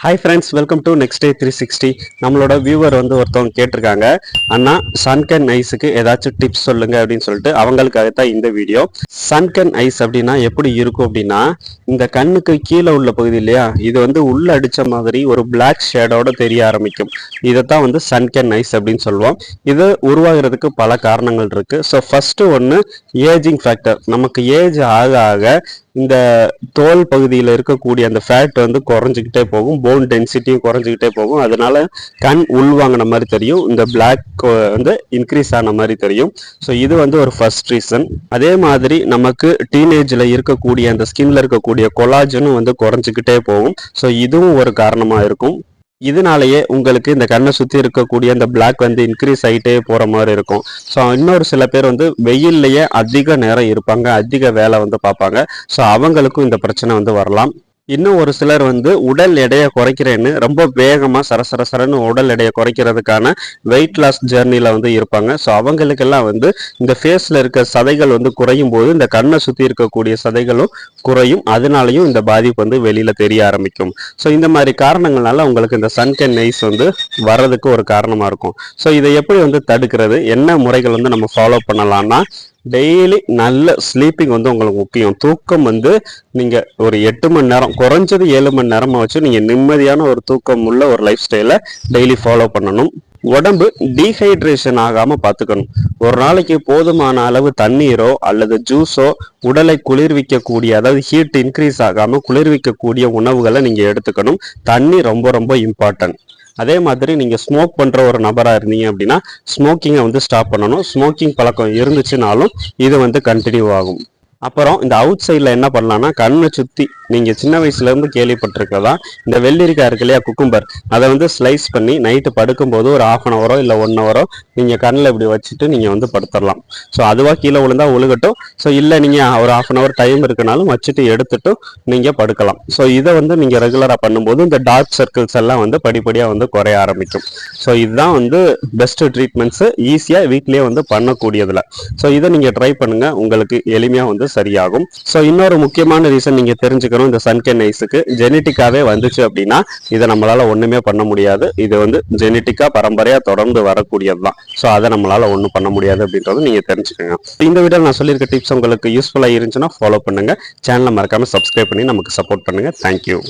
Hi friends, welcome to next day 360. நம்மளோட viewer வந்து ஒருத்தவங்க கேட்டிருக்காங்க, அண்ணா சன்கன் ஐஸுக்கு ஏதாச்சும் டிப்ஸ் சொல்லுங்க அப்படின்னு சொல்லிட்டு. அவங்களுக்காகத்தான் இந்த வீடியோ. சன்கன் ஐஸ் அப்படின்னா எப்படி இருக்கும் அப்படின்னா, இந்த கண்ணுக்கு கீழே உள்ள பகுதி இல்லையா, இது வந்து உள்ள அடிச்ச மாதிரி ஒரு பிளாக் ஷேடோட தெரிய ஆரம்பிக்கும். இதைத்தான் வந்து சன்கன் ஐஸ் அப்படின்னு சொல்லுவோம். இது உருவாகிறதுக்கு பல காரணங்கள் இருக்கு. ஸோ ஃபர்ஸ்ட் ஒன்று, ஏஜிங் ஃபேக்டர். நமக்கு ஏஜ் ஆக ஆக இந்த தோல் பகுதியில் இருக்கக்கூடிய அந்த ஃபேட் வந்து குறைஞ்சிக்கிட்டே போகும், போன் டென்சிட்டியும் குறைஞ்சிக்கிட்டே போகும். அதனால கண் உள்வாங்கின மாதிரி தெரியும், இந்த பிளாக் வந்து இன்க்ரீஸ் ஆன மாதிரி தெரியும். ஸோ இது வந்து ஒரு ஃபர்ஸ்ட் ரீசன். அதே மாதிரி நமக்கு டீனேஜில் இருக்கக்கூடிய அந்த ஸ்கின்ல இருக்கக்கூடிய கொலாஜனும் வந்து குறைஞ்சிக்கிட்டே போகும். ஸோ இதுவும் ஒரு காரணமாக இருக்கும். இதனாலேயே உங்களுக்கு இந்த கண்ணை சுற்றி இருக்கக்கூடிய அந்த பிளாக் வந்து இன்க்ரீஸ் ஆகிட்டே போகிற மாதிரி இருக்கும். ஸோ இன்னொரு சில பேர் வந்து வெயில்லையே அதிக நேரம் இருப்பாங்க, அதிக வேலை வந்து பார்ப்பாங்க. ஸோ அவங்களுக்கும் இந்த பிரச்சனை வந்து வரலாம். இன்னும் ஒரு சிலர் வந்து உடல் எடையை குறைக்கிறேன்னு ரொம்ப வேகமாக சரசரன்னு உடல் எடையை குறைக்கிறதுக்கான வெயிட் லாஸ் ஜேர்னியில் வந்து இருப்பாங்க. ஸோ அவங்களுக்கெல்லாம் வந்து இந்த ஃபேஸில் இருக்க சதைகள் வந்து குறையும் போது இந்த கண்ணை சுற்றி இருக்கக்கூடிய சதைகளும் குறையும். அதனாலையும் இந்த பாதிப்பு வந்து வெளியில் தெரிய ஆரம்பிக்கும். ஸோ இந்த மாதிரி காரணங்களால உங்களுக்கு இந்த சன்கன் ஐஸ் வந்து வர்றதுக்கு ஒரு காரணமாக இருக்கும். ஸோ இதை எப்படி வந்து தடுக்கிறது, என்ன முறைகள் வந்து நம்ம ஃபாலோ பண்ணலாம்னா, டெய்லி நல்ல ஸ்லீப்பிங் வந்து உங்களுக்கு முக்கியம். தூக்கம் வந்து நீங்க ஒரு 8 மணி நேரம், குறைஞ்சது 7 மணி நேரமா வச்சு நீங்க நிம்மதியான ஒரு தூக்கம் உள்ள ஒரு லைஃப் ஸ்டைலை டெய்லி ஃபாலோ பண்ணணும். உடம்பு டீஹைட்ரேஷன் ஆகாம பார்த்துக்கணும். ஒரு நாளைக்கு போதுமான அளவு தண்ணீரோ அல்லது ஜூஸோ உடலை குளிர்விக்கக்கூடிய, அதாவது ஹீட் இன்க்ரீஸ் ஆகாம குளிர்விக்கக்கூடிய உணவுகளை நீங்க எடுத்துக்கணும். தண்ணி ரொம்ப ரொம்ப இம்பார்ட்டன்ட். அதே மாதிரி நீங்க ஸ்மோக் பண்ற ஒரு நபரா இருந்தீங்க அப்படின்னா ஸ்மோக்கிங்கை வந்து ஸ்டாப் பண்ணணும். ஸ்மோக்கிங் பழக்கம் இருந்துச்சுனாலும் இது வந்து கண்டினியூ ஆகும். அப்புறம் இந்த அவுட் சைடில் என்ன பண்ணலாம்னா, கண்ணை சுற்றி நீங்கள் சின்ன வயசுலேருந்து கேள்விப்பட்டிருக்கிறதா, இந்த வெள்ளரிக்காய் இருக்கு இல்லையா, குக்கும்பர், அதை வந்து ஸ்லைஸ் பண்ணி நைட்டு படுக்கும்போது ஒரு 1/2 hour இல்லை 1 hour நீங்கள் கண்ணில் இப்படி வச்சுட்டு நீங்கள் வந்து படுத்துடலாம். ஸோ அதுவாக கீழே விழுந்தா ஒழுகட்டும். ஸோ இல்லை நீங்கள் ஒரு 1/2 hour டைம் இருக்குனாலும் வச்சுட்டு எடுத்துட்டு நீங்கள் படுக்கலாம். ஸோ இதை வந்து நீங்கள் ரெகுலராக பண்ணும்போது இந்த டார்க் சர்க்கிள்ஸ் எல்லாம் வந்து படிப்படியாக வந்து குறைய ஆரம்பிக்கும். ஸோ இதுதான் வந்து பெஸ்ட் ட்ரீட்மெண்ட்ஸு, ஈஸியாக வீட்லேயே வந்து பண்ணக்கூடியதில். ஸோ இதை நீங்கள் ட்ரை பண்ணுங்கள், உங்களுக்கு எளிமையாக வந்து சரியாகும். ஸோ இன்னொரு முக்கியமான ரீசன் நீங்க தெரிஞ்சுக்கணும், இந்த சன்கன் ஐஸுக்கு ஜெனட்டிக்காவே வந்துச்சு அப்படின்னா இதை நம்மளால ஒண்ணுமே பண்ண முடியாது. இது வந்து ஜெனட்டிக்கா பரம்பரையா தொடர்ந்து வரக்கூடியதுதான். ஸோ அதை நம்மளால ஒன்றும் பண்ண முடியாது அப்படின்றது நீங்க தெரிஞ்சுக்கோங்க. இந்த வீடியோ நான் சொல்லியிருக்க டிப்ஸ் உங்களுக்கு யூஸ்ஃபுல்லா இருந்துச்சுன்னா ஃபாலோ பண்ணுங்க. சேனலை மறக்காம சப்ஸ்கிரைப் பண்ணி நமக்கு சப்போர்ட் பண்ணுங்க. தேங்க்யூ.